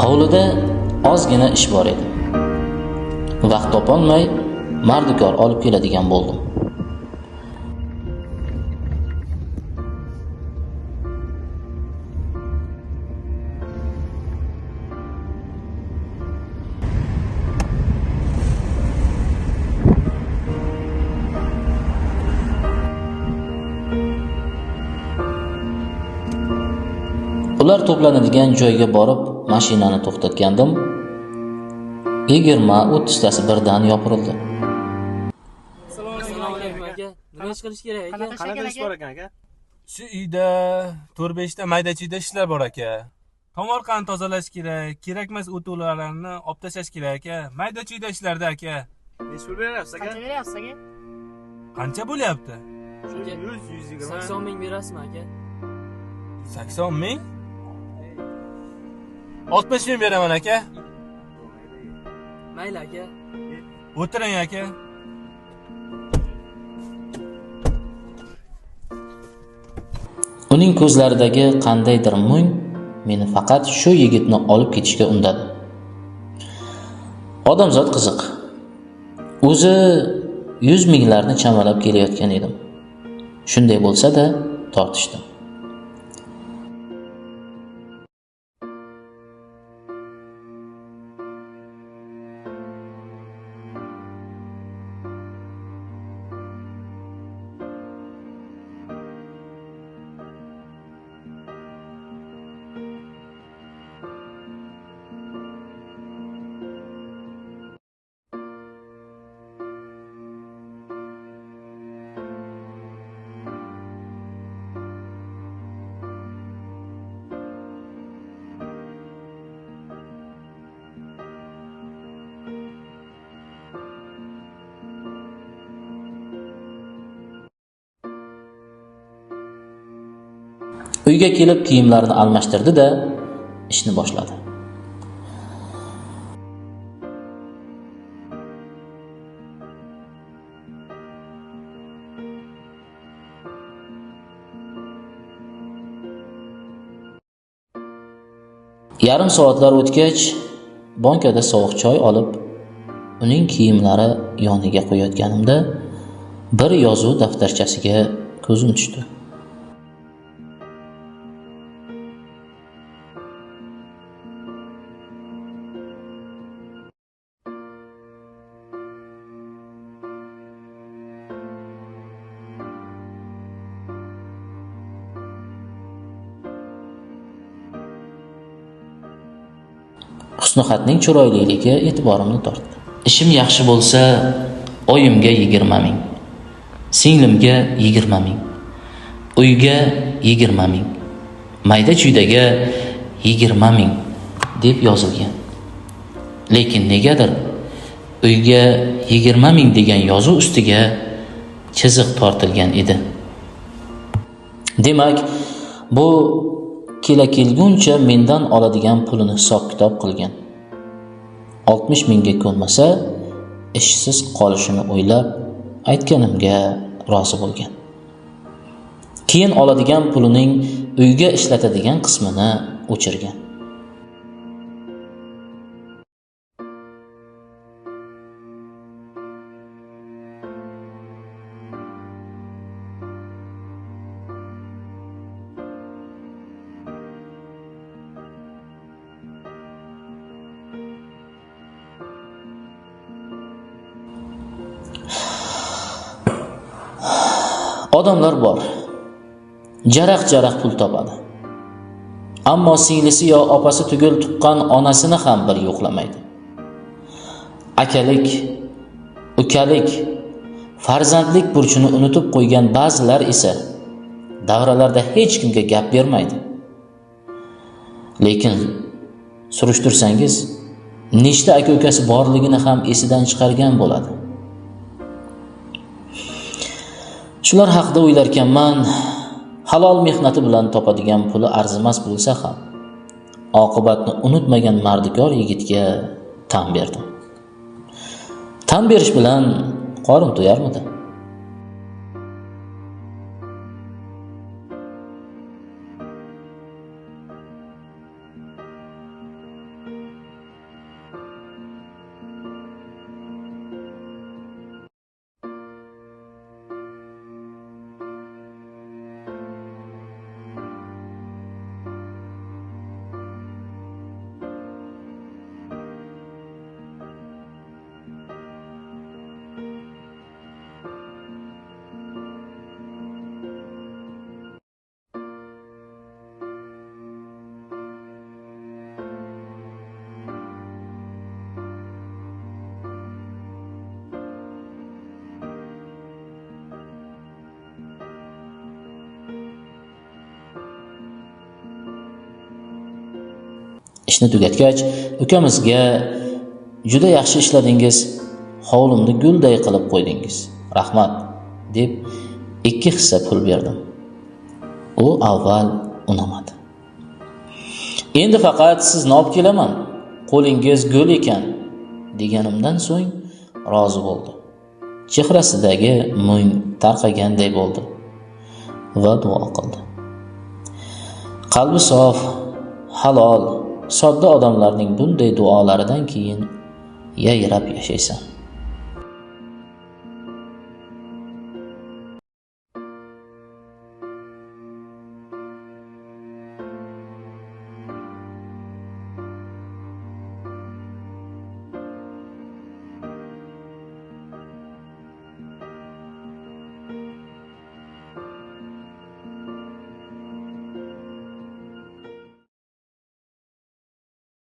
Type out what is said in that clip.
Hovlida ozgina ish bor edi. Vaqt topolmay mardikor olib keladigan bo'ldim. Ular to'planadigan joyga borib mashinani to'xtatgandim. 20-30 tasi birdan yopirildi. Assalomu alaykum aka. Nima ish qilish kerak aka? Qanaqa ish bor ekan aka? Shu uyda 4-5 ta mayda-chuyda ishlar bor aka. Tomorqani tozalash kerak, kerakmas o'tovlarni olib tashlash kerak aka. Mayda-chuyda ishlarda aka. Necha pul beryapsiz aka? Qancha beryapsiz aka? Qancha bo'lyapti? 100-120. 80 ming berasizmi aka? 80 ming? 60 ming beraman aka. Mayli aka. O'tiring aka. Uning ko'zlaridagi qandaydir mung meni faqat shu yigitni olib ketishga undadi. Odamzod qiziq. O'zi 100 minglarni chamalab kelayotgan edim. Shunday bo'lsa-da tortishdim. Uyga kelib kiyimlarini almashtirdi-da, ishni boshladi. Yarim soatlar o'tgach, bankada sovuq choy olib, uning kiyimlari yoniga qo'yayotganimda bir yozuv daftarchasiga ko'zim tushdi. Husnixatning chiroyliligiga e'tiborimni tortdi. Ishim yaxshi bo'lsa, oyimga 20 ming, singlimga 20 ming, uyga 20 ming, mayda-chuydaga 20 ming deb yozilgan. Lekin negadir uyga 20 ming degan yozuv ustiga chiziq tortilgan edi. Demak, bu kelguncha mendan oladigan pulini hisob-kitob qilgan. 60 mingga ko'nmasa, ishsiz qolishini o'ylab aytganimga rozi bo'lgan. Keyin oladigan pulining uyga ishlatadigan qismini o'chirgan. Odamlar bor. Jaraq-jaraq pul topadi. Ammo singlisi yo opasi tugul tuqqan onasini ham bir yo'qlamaydi. Akalik, ukalik, farzandlik burchini unutib qo'ygan ba'zilar esa davralarda hech kimga gap bermaydi. Lekin surishtirsangiz, nechta aka-ukasi borligini ham esidan chiqargan bo'ladi. Shular haqida o'ylarkanman, halol mehnati bilan topadigan puli arzimas bo'lsa ham, oqibatni unutmagan mardikor yigitga tan berdim. Tan berish bilan qorin to'yarmidi? Ishni tugatgach, ukamizga juda yaxshi ishladingiz, hovlimni gulday qilib qo'ydingiz. Rahmat, deb 2 hissa pul berdim. U avval unamadi. Endi faqat sizni olib kelaman, qo'lingiz gul ekan, deganimdan so'ng rozi bo'ldi. Chehrasidagi mung tarqaganday bo'ldi va duo qildi. Qalbi sof, halol, sodda odamlarning bunday duolaridan keyin yayrab yashaysan.